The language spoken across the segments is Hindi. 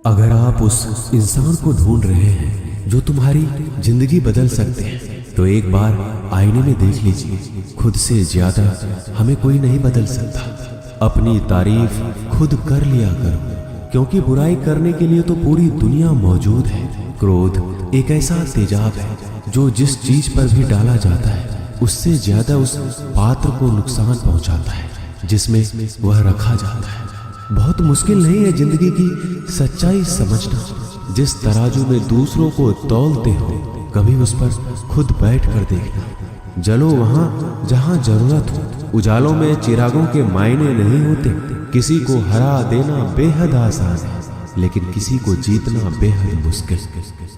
अगर आप उस इंसान को ढूंढ रहे हैं जो तुम्हारी जिंदगी बदल सकते हैं तो एक बार आईने में देख लीजिए। खुद से ज्यादा हमें कोई नहीं बदल सकता। अपनी तारीफ खुद कर लिया करो, क्योंकि बुराई करने के लिए तो पूरी दुनिया मौजूद है। क्रोध एक ऐसा तेजाब है जो जिस चीज पर भी डाला जाता है उससे ज्यादा उस पात्र को नुकसान पहुंचाता है जिसमें वह रखा जाता है। बहुत मुश्किल नहीं है जिंदगी की सच्चाई समझना। जिस तराजू में दूसरों को तौलते हो कभी उस पर खुद बैठ कर देखना। जलो वहां जहां जरूरत हो। उजालों में चिरागों के मायने नहीं होते। किसी को हरा देना बेहद आसान है, लेकिन किसी को जीतना बेहद मुश्किल।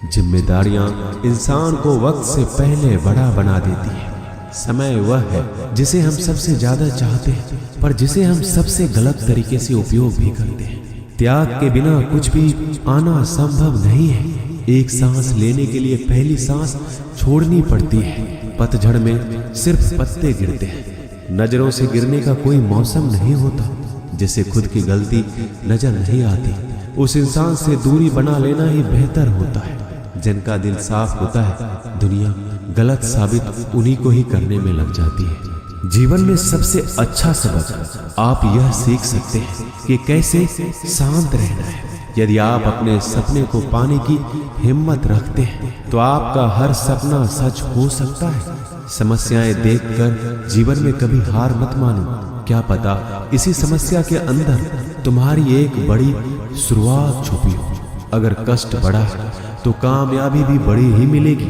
जिम्मेदारियां इंसान को वक्त से पहले बड़ा बना देती है। समय वह है जिसे हम सबसे ज्यादा चाहते हैं, पर जिसे हम सबसे गलत तरीके से उपयोग भी करते हैं। त्याग के बिना कुछ भी आना संभव नहीं है। एक सांस लेने के लिए पहली सांस छोड़नी पड़ती है। पतझड़ में सिर्फ पत्ते गिरते हैं। नजरों से गिरने का कोई मौसम नहीं होता। जिसे खुद की गलती नजर नहीं आती उस इंसान से दूरी बना लेना ही बेहतर होता है। जिनका दिल साफ होता है दुनिया गलत साबित उन्हीं को ही करने में लग जाती है। जीवन में सबसे अच्छा सबक आप यह सीख सकते हैं कि कैसे शांत रहना है। यदि आप अपने सपने को पाने की हिम्मत रखते हैं तो आपका हर सपना सच हो सकता है। समस्याएं देखकर जीवन में कभी हार मत मानो। क्या पता इसी समस्या के अंदर तुम्हारी एक बड़ी शुरुआत छुपी हो। अगर कष्ट बढ़ा है तो कामयाबी भी बड़ी ही मिलेगी।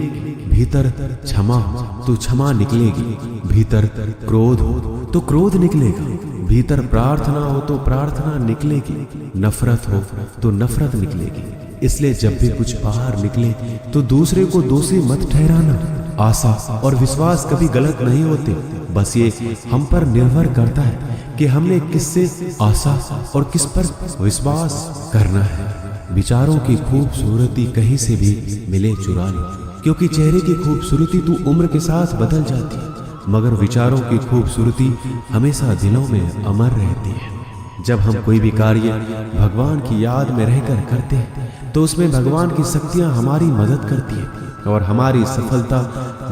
भीतर क्षमा हो तो क्षमा निकलेगी। भीतर क्रोध हो तो क्रोध निकलेगा। भीतर प्रार्थना हो तो प्रार्थना निकलेगी। नफरत हो तो नफरत निकलेगी। इसलिए जब भी कुछ बाहर निकले तो दूसरे को दोषी मत ठहराना। आशा और विश्वास कभी गलत नहीं होते। बस ये हम पर निर्भर करता है कि हमने किससे आशा और किस पर विश्वास करना है। विचारों की खूबसूरती कहीं से भी मिले चुरा लो, क्योंकि चेहरे की खूबसूरती तो उम्र के साथ बदल जाती है, मगर विचारों की खूबसूरती हमेशा दिलों में अमर रहती है। जब हम कोई भी कार्य भगवान की याद में रहकर करते हैं तो उसमें भगवान की शक्तियां हमारी मदद करती है और हमारी सफलता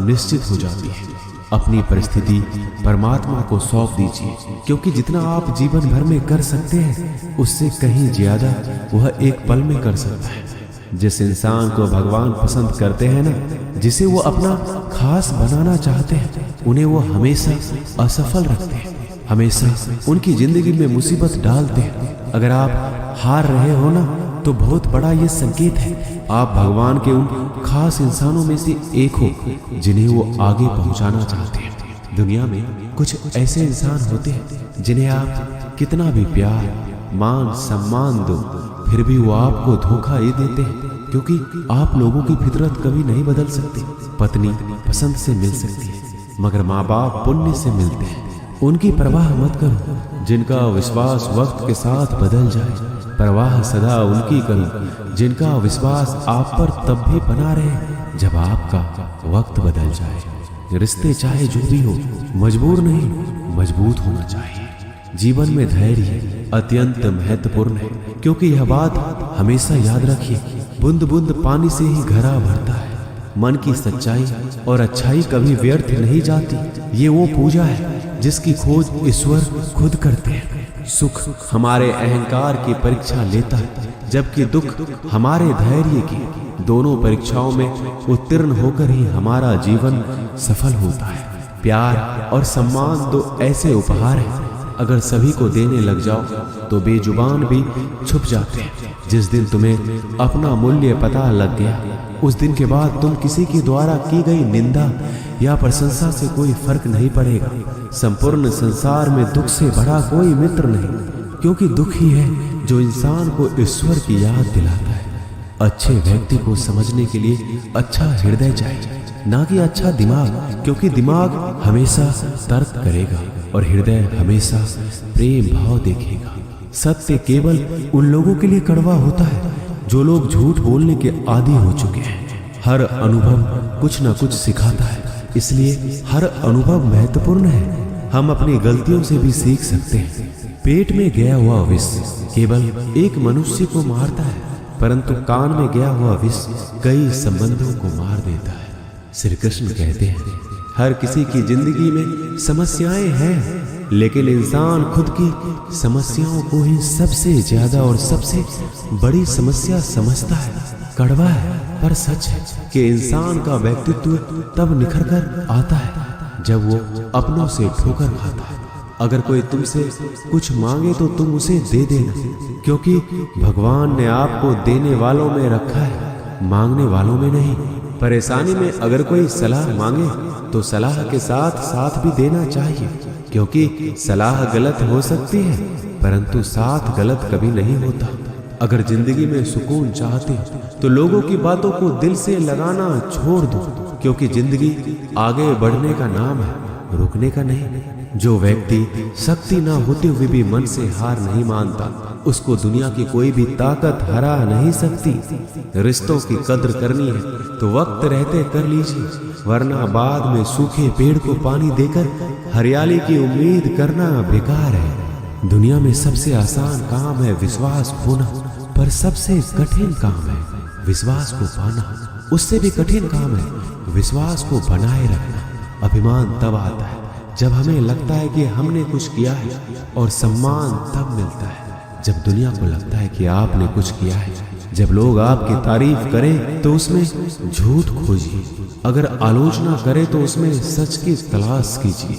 निश्चित हो जाती है। अपनी परिस्थिति परमात्मा को सौंप दीजिए, क्योंकि जितना आप जीवन भर में कर सकते हैं उससे कहीं ज्यादा वह एक पल में कर सकता है। जिस इंसान को भगवान पसंद करते हैं ना, जिसे वो अपना खास बनाना चाहते हैं, उन्हें वो हमेशा असफल रखते हैं, हमेशा उनकी जिंदगी में मुसीबत डालते हैं। अगर आप हार रहे हो ना तो बहुत बड़ा ये संकेत है आप भगवान के उन खास इंसानों में से एक हो जिन्हें वो आगे पहुंचाना चाहते हैं। दुनिया में कुछ ऐसे इंसान होते हैं जिन्हें आप कितना भी प्यार मान सम्मान दो फिर भी वो आपको धोखा ही देते हैं, क्योंकि आप लोगों की फितरत कभी नहीं बदल सकती। पत्नी पसंद से मिल सकती है, मगर माँ बाप पुण्य से मिलते हैं। उनकी परवाह मत करो जिनका विश्वास वक्त के साथ बदल जाए। परवाह सदा उनकी करो जिनका विश्वास आप पर तब भी बना रहे जब आपका वक्त बदल जाए। रिश्ते चाहे जो भी हो मजबूर नहीं मजबूत होना चाहिए। जीवन में धैर्य अत्यंत महत्वपूर्ण है, क्योंकि यह बात हमेशा याद रखिए, बूंद बूंद पानी से ही घड़ा भरता है। मन की सच्चाई और अच्छाई कभी व्यर्थ नहीं जाती। ये वो पूजा है जिसकी खोज ईश्वर खुद करते हैं। सुख हमारे अहंकार की परीक्षा लेता है, जबकि दुख हमारे धैर्य की। दोनों परीक्षाओं में उत्तीर्ण होकर ही हमारा जीवन सफल होता है। प्यार और सम्मान दो ऐसे उपहार हैं, अगर सभी को देने लग जाओ तो बेजुबान भी छुप जाते हैं। जिस दिन तुम्हें अपना मूल्य पता लग गया उस दिन के बाद तुम किसी के द्वारा की गई निंदा या प्रशंसा से कोई फर्क नहीं पड़ेगा। संपूर्ण संसार में दुख से बड़ा कोई मित्र नहीं, क्योंकि दुख ही है जो इंसान को ईश्वर की याद दिलाता है। अच्छे व्यक्ति को समझने के लिए अच्छा हृदय चाहिए, ना कि अच्छा दिमाग, क्योंकि दिमाग हमेशा तर्क करेगा और हृदय हमेशा प्रेम भाव देखेगा। सत्य केवल उन लोगों के लिए कड़वा होता है जो लोग झूठ बोलने के आदी हो चुके हैं। हर अनुभव कुछ न कुछ सिखाता है, इसलिए हर अनुभव महत्वपूर्ण है। हम अपनी गलतियों से भी सीख सकते हैं। पेट में गया हुआ विष केवल एक मनुष्य को मारता है, परंतु कान में गया हुआ विष कई संबंधों को मार देता है। श्री कृष्ण कहते हैं, हर किसी की जिंदगी में समस्याएं हैं, लेकिन इंसान खुद की समस्याओं को ही सबसे ज्यादा और सबसे बड़ी समस्या समझता है। कड़वा है पर सच है कि इंसान का व्यक्तित्व तब निखर कर आता है जब वो अपनों से ठोकर खाता है। अगर कोई तुमसे कुछ मांगे तो तुम उसे दे देना, क्योंकि भगवान ने आपको देने वालों में रखा है, मांगने वालों में नहीं। परेशानी में अगर कोई सलाह मांगे तो सलाह के साथ साथ भी देना चाहिए, क्योंकि सलाह गलत हो सकती है परंतु साथ गलत कभी नहीं होता। अगर जिंदगी में सुकून चाहते हो तो लोगों की बातों को दिल से लगाना छोड़ दो, क्योंकि जिंदगी आगे बढ़ने का नाम है, रुकने का नहीं। जो व्यक्ति शक्ति ना होते हुए भी मन से हार नहीं मानता, उसको दुनिया की कोई भी ताकत हरा नहीं सकती। रिश्तों की कद्र करनी है तो वक्त रहते कर लीजिए, वरना बाद में सूखे पेड़ को पानी देकर हरियाली की उम्मीद करना बेकार है। दुनिया में सबसे आसान काम है विश्वास खोना, पर सबसे कठिन काम है विश्वास को पाना। उससे भी कठिन काम है विश्वास को बनाए रखना। अभिमान तब आता है जब हमें लगता है कि हमने कुछ किया है, और सम्मान तब मिलता है जब दुनिया को लगता है कि आपने कुछ किया है। जब लोग आपकी तारीफ करें तो उसमें झूठ खोजिए, अगर आलोचना करें तो उसमें सच की तलाश कीजिए।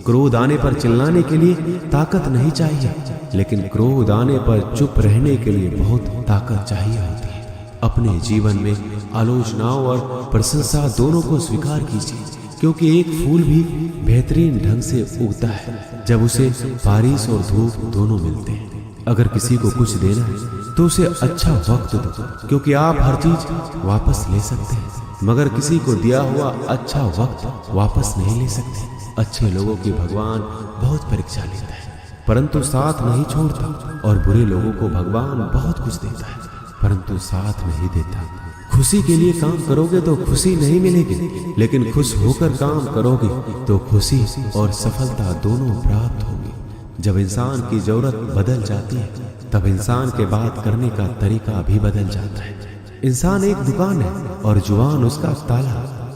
क्रोध आने पर चिल्लाने के लिए ताकत नहीं चाहिए, लेकिन क्रोध आने पर चुप रहने के लिए बहुत ताकत चाहिए होती है। अपने जीवन में आलोचनाओं और प्रशंसा दोनों को स्वीकार कीजिए, क्योंकि एक फूल भी बेहतरीन ढंग से उगता है जब उसे बारिश और धूप दोनों मिलते हैं। अगर किसी को कुछ देना है तो उसे अच्छा वक्त दो, क्योंकि आप हर चीज वापस ले सकते हैं, मगर किसी को दिया हुआ अच्छा वक्त वापस नहीं ले सकते। अच्छे लोगों की भगवान बहुत परीक्षा लेता है परंतु साथ नहीं छोड़ता, और बुरे लोगों को भगवान बहुत कुछ देता है परंतु साथ नहीं देता। खुशी के लिए काम करोगे तो खुशी नहीं मिलेगी, लेकिन खुश होकर काम करोगे तो खुशी और सफलता दोनों प्राप्त होगी। जब इंसान की जरूरत बदल जाती है तब इंसान के बात करने का तरीका भी बदल जाता है। इंसान एक दुकान है और जुबान उसका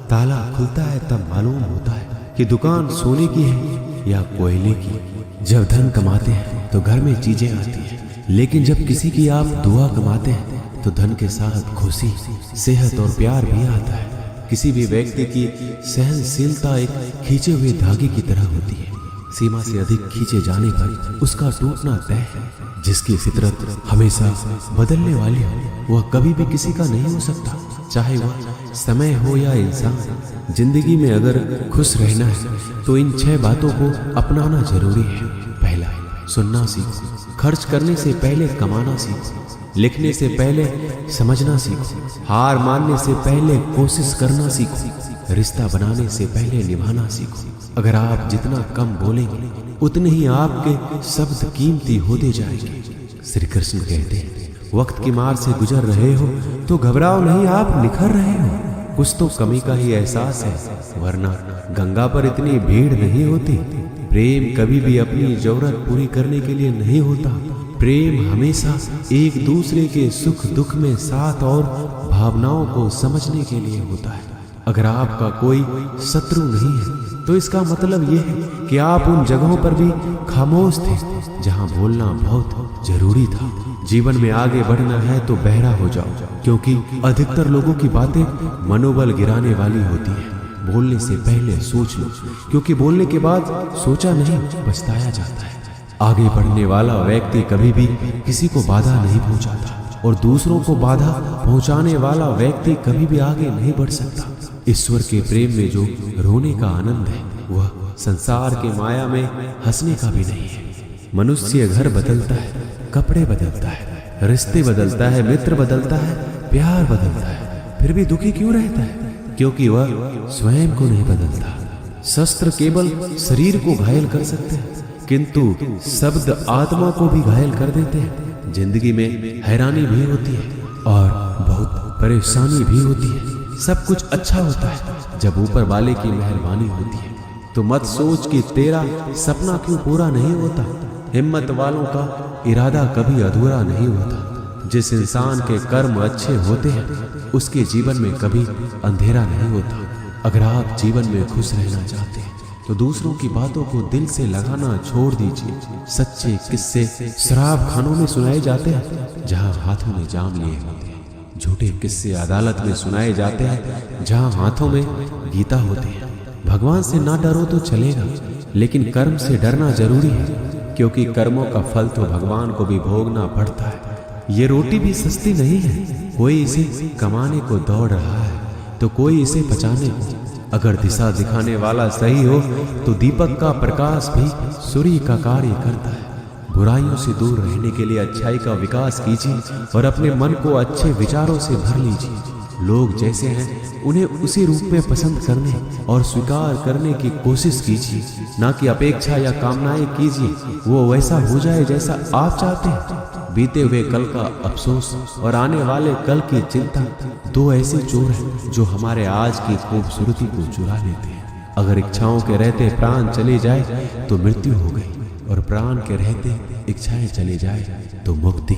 ताला खुलता है तब मालूम होता है कि दुकान सोने की है या कोयले की। जब धन कमाते हैं तो घर में चीजें आती हैं, लेकिन जब किसी की आप दुआ कमाते हैं तो धन के साथ खुशी, सेहत और प्यार भी आता है। किसी भी व्यक्ति की सहनशीलता एक खींचे हुए धागे की तरह होती है। सीमा से अधिक खींचे जाने पर उसका टूटना तय है। जिसकी फितरत हमेशा बदलने वाली हो वह कभी भी किसी का नहीं हो सकता, चाहे वह समय हो या इंसान। जिंदगी में अगर खुश रहना है तो इन 6 बातों को अपनाना जरूरी है। पहला, सुनना सीखो। खर्च करने से पहले कमाना सीखो। लिखने से पहले समझना सीखो। हार मानने से पहले कोशिश करना सीखो। रिश्ता बनाने से पहले निभाना सीखो। अगर आप जितना कम बोलेंगे उतने ही आपके शब्द कीमती होते जाएंगे। श्री कृष्ण कहते हैं, वक्त की मार से गुजर रहे हो तो घबराओ नहीं, आप निखर रहे हो। कुछ तो कमी का ही एहसास है, वरना गंगा पर इतनी भीड़ नहीं होती। प्रेम कभी भी अपनी जरूरत पूरी करने के लिए नहीं होता। प्रेम हमेशा एक दूसरे के सुख दुख में साथ और भावनाओं को समझने के लिए होता है। अगर आपका कोई शत्रु नहीं है तो इसका मतलब यह है कि आप उन जगहों पर भी खामोश थे जहां बोलना बहुत जरूरी था। जीवन में आगे बढ़ना है तो बहरा हो जाओ, क्योंकि अधिकतर लोगों की बातें मनोबल गिराने वाली होती है। बोलने से पहले सोच लो, क्योंकि बोलने के बाद सोचा नहीं पछताया जाता है। आगे बढ़ने वाला व्यक्ति कभी भी किसी को बाधा नहीं पहुंचाता, और दूसरों को बाधा पहुंचाने वाला व्यक्ति कभी भी आगे नहीं बढ़ सकता। ईश्वर के प्रेम में जो रोने का आनंद है वह संसार के माया में हंसने का भी नहीं है। मनुष्य घर बदलता है, कपड़े बदलता है, रिश्ते बदलता है, मित्र बदलता है, प्यार बदलता है, फिर भी दुखी क्यों रहता है? क्योंकि वह स्वयं को नहीं बदलता। शस्त्र केवल शरीर को घायल कर सकते हैं, किंतु शब्द आत्मा को भी घायल कर देते हैं। जिंदगी में हैरानी भी होती है और बहुत परेशानी भी होती है। सब कुछ अच्छा होता है जब ऊपर वाले की मेहरबानी होती है। तो मत सोच कि तेरा सपना क्यों पूरा नहीं होता। हिम्मत वालों का इरादा कभी अधूरा नहीं होता। जिस इंसान के कर्म अच्छे होते हैं उसके जीवन में कभी अंधेरा नहीं होता। अगर आप जीवन में खुश रहना चाहते हैं तो दूसरों की बातों को दिल से लगाना छोड़ दीजिए। सच्चे किस्से शराब खानों में सुनाए जाते हैं जहां हाथों में जाम लिए होते हैं। झूठे किस्से अदालत में सुनाए जाते हैं जहां हाथों में गीता होती है। भगवान से ना डरो तो चलेगा, लेकिन कर्म से डरना जरूरी है, क्योंकि कर्मों का फल तो भगवान को भी भोगना पड़ता है। ये रोटी भी सस्ती नहीं है। कोई इसे कमाने को दौड़ रहा है तो कोई इसे बचाने को। अगर दिशा दिखाने वाला सही हो तो दीपक का प्रकाश भी सूर्य का कार्य करता है। बुराइयों से दूर रहने के लिए अच्छाई का विकास कीजिए और अपने मन को अच्छे विचारों से भर लीजिए। लोग जैसे हैं उन्हें उसी रूप में पसंद करने और स्वीकार करने की कोशिश कीजिए, ना कि अपेक्षा या कामनाएं कीजिए वो वैसा हो जाए जैसा आप चाहते हैं। बीते हुए कल का अफसोस और आने वाले कल की चिंता दो ऐसे चोर हैं जो हमारे आज की खूबसूरती को चुरा लेते हैं। अगर इच्छाओं के रहते प्राण चले जाए तो मृत्यु हो गई, और प्राण के रहते इच्छाएं चले जाए तो मुक्ति।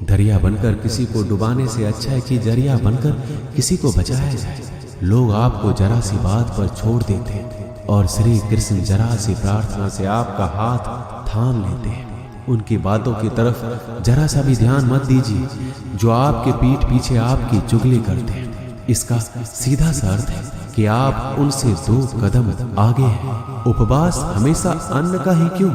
दरिया बनकर किसी को डुबाने से अच्छा है कि जरिया बनकर किसी को बचाया जाए। लोग आपको जरा सी बात पर छोड़ देते हैं और श्री कृष्ण जरा सी प्रार्थना से आपका हाथ थाम लेते हैं। उनकी बातों की तरफ जरा सा भी ध्यान मत दीजिए जो आपके पीठ पीछे आपकी चुगली करते हैं। इसका सीधा सा अर्थ है कि आप उनसे 2 कदम आगे हैं। उपवास हमेशा अन्न का ही क्यों,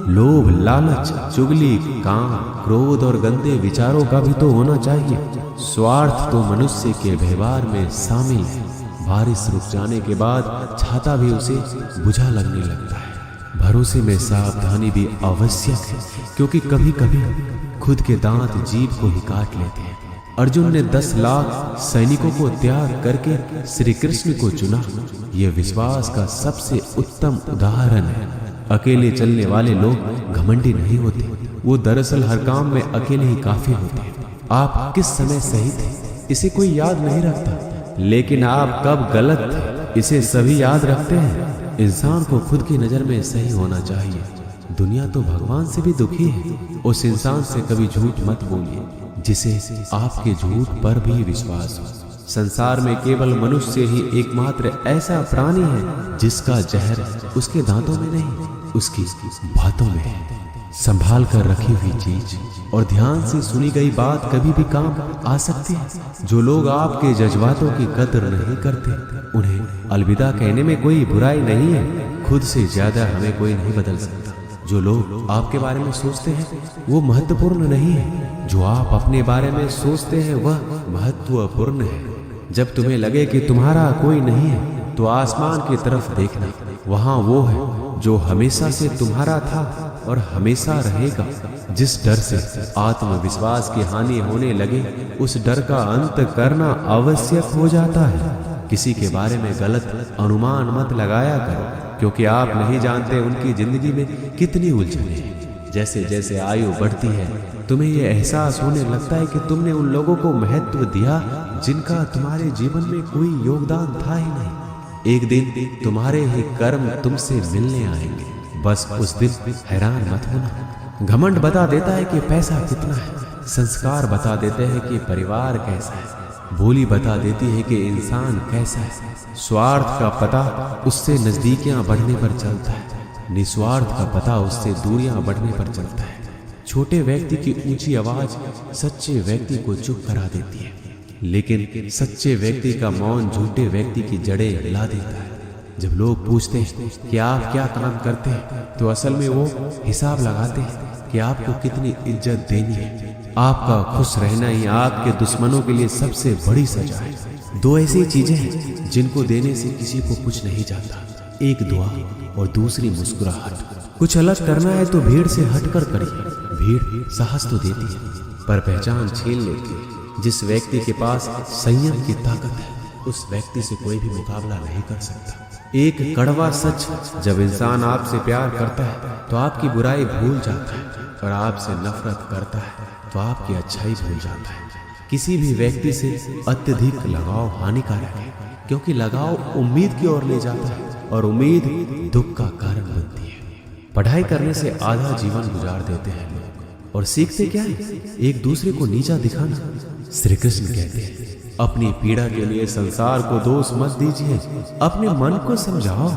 लोभ, लालच, चुगली, काम, क्रोध और गंदे विचारों का भी तो होना चाहिए। स्वार्थ तो मनुष्य के व्यवहार में शामिल है। बारिश रुक जाने के बाद छाता भी उसे बुझा लगने लगता है। भरोसे में सावधानी भी आवश्यक है, क्योंकि कभी कभी खुद के दांत जीभ को ही काट लेते हैं। अर्जुन ने 10 लाख सैनिकों को त्याग करके श्री कृष्ण को चुना। यह विश्वास का सबसे उत्तम उदाहरण है। अकेले चलने वाले लोग घमंडी नहीं होते, वो दरअसल हर काम में अकेले ही काफी होते हैं। आप किस समय सही थे इसे कोई याद नहीं रखता, लेकिन आप कब गलत थे इसे सभी याद रखते हैं। इंसान को खुद की नजर में सही होना चाहिए। दुनिया तो भगवान से भी दुखी है। उस इंसान से कभी झूठ मत बोलिए जिसे आपके झूठ पर भी विश्वास हो। संसार में केवल मनुष्य ही एकमात्र ऐसा प्राणी है जिसका जहर उसके दांतों में नहीं, उसकी बातों में है। संभाल कर रखी हुई चीज और ध्यान से सुनी गई बात कभी भी काम आ सकती है। जो लोग आपके जज्बातों की कदर नहीं करते उन्हें अलविदा कहने में कोई बुराई नहीं है। खुद से ज्यादा हमें कोई नहीं बदल सकता। जो लोग आपके बारे में सोचते हैं वो महत्वपूर्ण नहीं है, जो आप अपने बारे में सोचते हैं वह महत्वपूर्ण है। जब तुम्हें लगे कि तुम्हारा कोई नहीं है तो आसमान की तरफ देखना, वहां वो है जो हमेशा से तुम्हारा था और हमेशा रहेगा। जिस डर से आत्मविश्वास की हानि होने लगे उस डर का अंत करना आवश्यक हो जाता है। किसी के बारे में गलत अनुमान मत लगाया करो, क्योंकि आप नहीं जानते उनकी जिंदगी में कितनी उलझनें हैं। जैसे जैसे आयु बढ़ती है तुम्हें यह एहसास होने लगता है कि तुमने उन लोगों को महत्व दिया जिनका तुम्हारे जीवन में कोई योगदान था ही नहीं। एक दिन तुम्हारे ही कर्म तुमसे मिलने आएंगे। बस उस दिन हैरान मत होना। घमंड बता देता है कि पैसा कितना है, संस्कार बता देते हैं कि परिवार कैसा है, बोली बता देती है कि इंसान कैसा है। स्वार्थ का पता उससे नजदीकियां बढ़ने पर चलता है, निस्वार्थ का पता उससे दूरियां बढ़ने पर चलता है। छोटे व्यक्ति की ऊंची आवाज सच्चे व्यक्ति को चुप करा देती है, लेकिन सच्चे व्यक्ति का मौन झूठे व्यक्ति की जड़ें हिला देता है। जब लोग पूछते हैं कि आप क्या काम करते हैं तो असल में वो हिसाब लगाते हैं कि आपको कितनी इज्जत देनी है। आपका खुश रहना ही आपके दुश्मनों के लिए सबसे बड़ी सजा है। 2 ऐसी चीजें हैं जिनको देने से किसी को कुछ नहीं जाता, एक दुआ और दूसरी मुस्कुराहट। कुछ अलग करना है तो भीड़ से हटकर करिए। भीड़ साहस तो देती है पर पहचान छीन लेती है। जिस व्यक्ति के पास संयम की ताकत है उस व्यक्ति से कोई भी मुकाबला नहीं कर सकता। एक कड़वा सच, जब इंसान आपसे प्यार करता है तो आपकी बुराई भूल जाता है, और आपसे नफरत करता है तो आपकी अच्छाई भूल जाता है। किसी भी व्यक्ति से अत्यधिक लगाव हानिकारक है, क्योंकि लगाव उम्मीद की ओर ले जाता है और उम्मीद दुख का कारण बनती है। पढ़ाई करने से आधा जीवन गुजार देते हैं लोग, और सीखते क्या है? एक दूसरे को नीचा दिखाना। श्री कृष्ण कहते हैं, अपनी पीड़ा के लिए संसार को दोष मत दीजिए, अपने मन को समझाओ।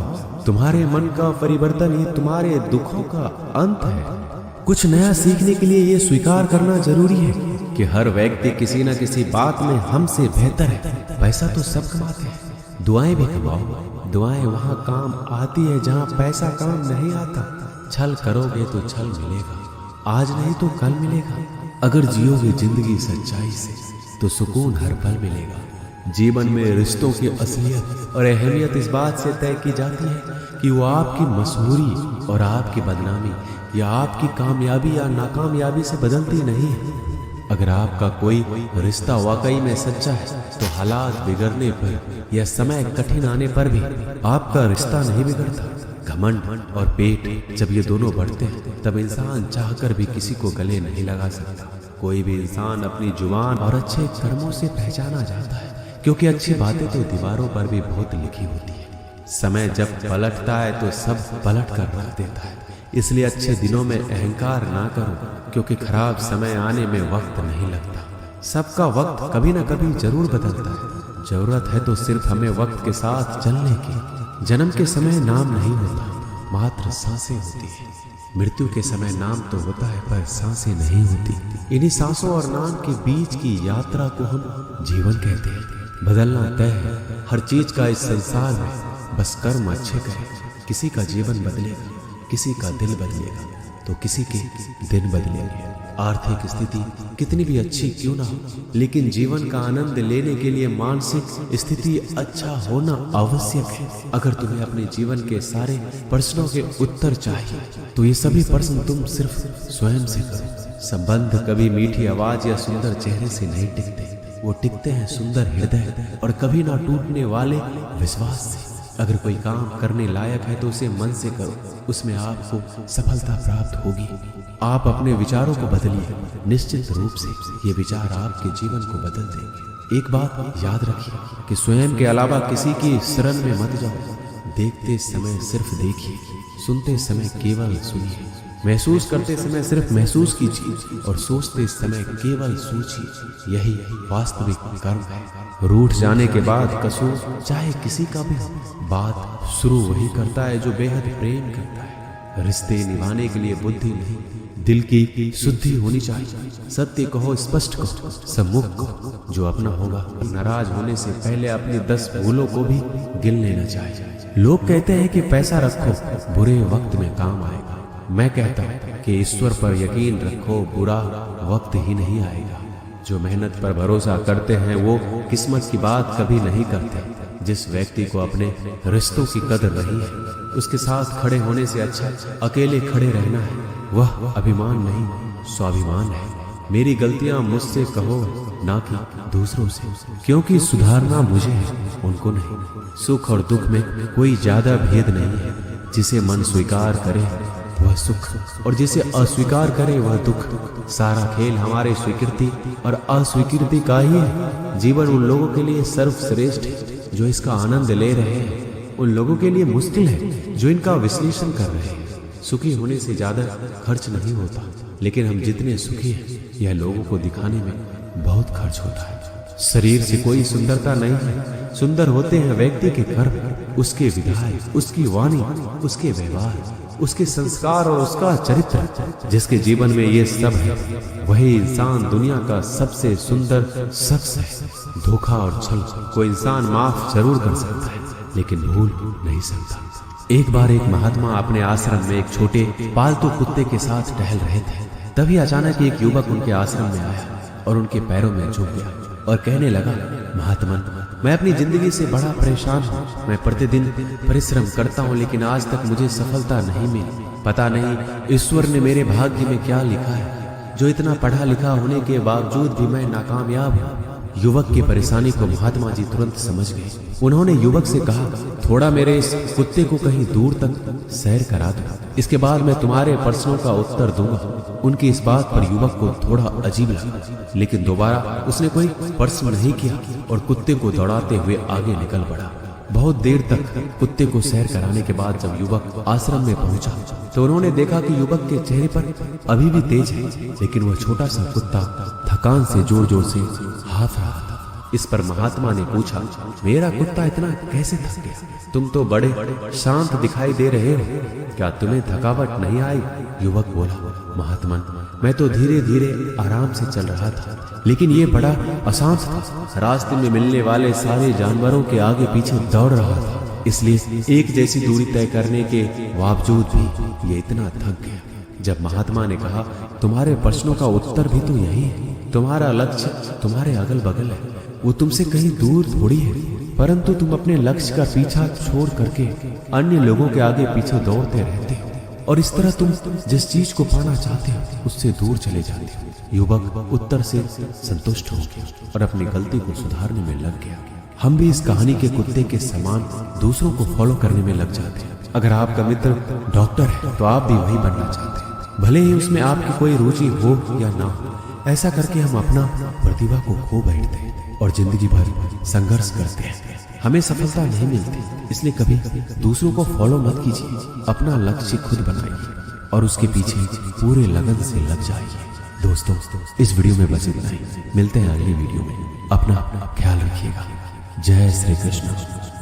तुम्हारे मन का परिवर्तन ही तुम्हारे दुखों का अंत है। कुछ नया सीखने के लिए ये स्वीकार करना जरूरी है कि हर व्यक्ति किसी न किसी बात में हमसे बेहतर है। पैसा तो सब कमाते हैं, दुआएं भी कमाओ। दुआएं वहां काम आती है जहां पैसा काम नहीं आता। छल करोगे तो छल मिलेगा, आज नहीं तो कल मिलेगा। अगर जियोगे जिंदगी सच्चाई से तो सुकून हर पल मिलेगा। जीवन में रिश्तों की असलियत और अहमियत इस बात से तय की जाती है कि वो आपकी मशहूरी और आपकी बदनामी या आपकी कामयाबी या नाकामयाबी से बदलती नहीं है। अगर आपका कोई रिश्ता वाकई में सच्चा है तो हालात बिगड़ने पर या समय कठिन आने पर भी आपका रिश्ता नहीं बिगड़ता। घमंड और पेट जब ये दोनों बढ़ते हैं तब इंसान चाहकर भी किसी को गले नहीं लगा सकता। कोई भी इंसान अपनी जुबान और अच्छे कर्मों से पहचाना जाता है, क्योंकि अच्छी बातें तो दीवारों पर भी बहुत लिखी होती है। समय जब पलटता है तो सब पलट कर रख देता है। इसलिए अच्छे दिनों में अहंकार ना करो, क्योंकि खराब समय आने में वक्त नहीं लगता। सबका वक्त कभी ना कभी जरूर बदलता है। जरूरत है तो सिर्फ हमें वक्त के साथ चलने की। जन्म के समय नाम नहीं होता, मात्र सांसें होती है। मृत्यु के समय नाम तो होता है पर सांसें नहीं होती। इन्हीं सांसों और नाम के बीच की यात्रा को हम जीवन कहते हैं। बदलना तय है हर चीज का इस संसार में, बस कर्म अच्छे करें। किसी का जीवन बदलेगा, किसी का दिल बदलेगा तो किसी के दिन बदलेंगे। आर्थिक स्थिति कितनी भी अच्छी क्यों ना हो, लेकिन जीवन का आनंद लेने के लिए मानसिक स्थिति अच्छा होना आवश्यक है। अगर तुम्हें अपने जीवन के सारे प्रश्नों के उत्तर चाहिए तो ये सभी प्रश्न तुम सिर्फ स्वयं से करो। संबंध कभी मीठी आवाज या सुंदर चेहरे से नहीं टिकते, वो टिकते हैं सुंदर हृदय और कभी ना टूटने वाले विश्वास से। अगर कोई काम करने लायक है तो उसे मन से करो, उसमें आपको सफलता प्राप्त होगी। आप अपने विचारों को बदलिए, निश्चित रूप से ये विचार आपके जीवन को बदल देंगे। एक बात याद रखिए कि स्वयं के अलावा किसी की शरण में मत जाओ। देखते समय सिर्फ देखिए, सुनते समय केवल सुनिए, महसूस करते समय सिर्फ महसूस कीजिए और सोचते समय केवल सोचिए। यही वास्तविक कर्म है। रूठ जाने के बाद कसूर चाहे किसी का भी हो, बात शुरू वही करता है जो बेहद प्रेम करता है। रिश्ते निभाने के लिए बुद्धि नहीं, दिल की शुद्धि होनी चाहिए। सत्य कहो, स्पष्ट कहो, सम्मुख कहो। जो अपना होगा नाराज होने से पहले अपनी 10 भूलों को भी गिन लेना चाहिए। लोग कहते हैं कि पैसा रखो, बुरे वक्त में काम आएगा। मैं कहता हूँ कि ईश्वर पर यकीन रखो, बुरा वक्त ही नहीं आएगा। जो मेहनत पर भरोसा करते हैं वो किस्मत की बात कभी नहीं करते। जिस व्यक्ति को अपने रिश्तों की कदर रही है, उसके साथ खड़े होने से अच्छा अकेले खड़े रहना है। वह अभिमान नहीं, स्वाभिमान है। मेरी गलतियां मुझसे कहो, ना कि दूसरों से, क्योंकि सुधारना मुझे है, उनको नहीं। सुख और दुख में कोई ज्यादा भेद नहीं है। जिसे मन स्वीकार करे वह सुख और जिसे अस्वीकार करे वह दुख। सारा खेल हमारे स्वीकृति और अस्वीकृति का ही है। जीवन उन लोगों के लिए सर्वश्रेष्ठ है जो इसका आनंद ले रहे हैं। उन लोगों के लिए मुश्किल है जो इनका विश्लेषण कर रहे हैं। सुखी होने से ज्यादा खर्च नहीं होता, लेकिन हम जितने सुखी हैं यह लोगों को दिखाने में बहुत खर्च होता है। शरीर से कोई सुंदरता नहीं है, सुंदर होते हैं व्यक्ति के कर्म, उसके विधाय, उसकी वाणी, उसके व्यवहार, उसके संस्कार और उसका चरित्र। जिसके जीवन में ये सब है वही इंसान दुनिया का सबसे सुंदर शख्स है। धोखा और छल को इंसान माफ जरूर कर सकता है, लेकिन भूल नहीं सकता। एक बार एक महात्मा अपने आश्रम में एक छोटे पालतू कुत्ते के साथ टहल रहे थे। तभी अचानक एक युवक उनके आश्रम में आया और उनके पैरों में झुक गया और कहने लगा, महात्मन, मैं अपनी जिंदगी से बड़ा परेशान हूँ। मैं प्रतिदिन परिश्रम करता हूँ, लेकिन आज तक मुझे सफलता नहीं मिली। पता नहीं ईश्वर ने मेरे भाग्य में क्या लिखा है, जो इतना पढ़ा लिखा होने के बावजूद भी मैं नाकामयाब हूँ। युवक की परेशानी को महात्मा जी तुरंत समझ गए। उन्होंने युवक से कहा, थोड़ा मेरे इस कुत्ते को कहीं दूर तक सैर करा दो, इसके बाद मैं तुम्हारे प्रश्नों का उत्तर दूंगा। उनकी इस बात पर युवक को थोड़ा अजीब लगा, लेकिन दोबारा उसने कोई प्रश्न नहीं किया और कुत्ते को दौड़ाते हुए आगे निकल पड़ा। बहुत देर तक कुत्ते को सैर कराने के बाद जब युवक आश्रम में पहुंचा तो उन्होंने देखा कि युवक के चेहरे पर अभी भी तेज है, लेकिन वह छोटा सा कुत्ता थकान से जोर जोर से हाफ रहा था। इस पर महात्मा ने पूछा, मेरा कुत्ता इतना कैसे थक गया? तुम तो बड़े शांत दिखाई दे रहे हो, क्या तुम्हें थकावट नहीं आई? युवक बोला, महात्मा मैं तो धीरे धीरे आराम से चल रहा था, लेकिन ये बड़ा अशांत था। रास्ते में मिलने वाले सारे जानवरों के आगे पीछे दौड़ रहा था, इसलिए एक जैसी दूरी तय करने के बावजूद भी ये इतना थक गया। जब महात्मा ने कहा, तुम्हारे प्रश्नों का उत्तर भी तो यही है, तुम्हारा लक्ष्य तुम्हारे अगल बगल है, वो तुमसे कहीं दूर थोड़ी है, परंतु तुम अपने लक्ष्य का पीछा छोड़ करके अन्य लोगों के आगे पीछे दौड़ते रहते हो, और इस तरह तुम जिस चीज को पाना चाहते हो उससे दूर चले जाते हो। युवक उत्तर से संतुष्ट हो गया और अपनी गलती को सुधारने में लग गया। हम भी इस कहानी के कुत्ते के समान दूसरों को फॉलो करने में लग जाते हैं। अगर आपका मित्र डॉक्टर है तो आप भी वही बनना चाहते हैं, भले ही उसमें आपकी कोई रुचि हो या ना हो। ऐसा करके हम अपना प्रतिभा को खो बैठते हैं और जिंदगी भर संघर्ष करते हैं, हमें सफलता नहीं मिलती। इसलिए कभी दूसरों को फॉलो मत कीजिए, अपना लक्ष्य खुद बनाइए और उसके पीछे पूरे लगन से लग जाइए। दोस्तों, इस वीडियो में बस इतना ही। मिलते हैं अगली वीडियो में। अपना ख्याल रखिएगा। जय श्री कृष्ण।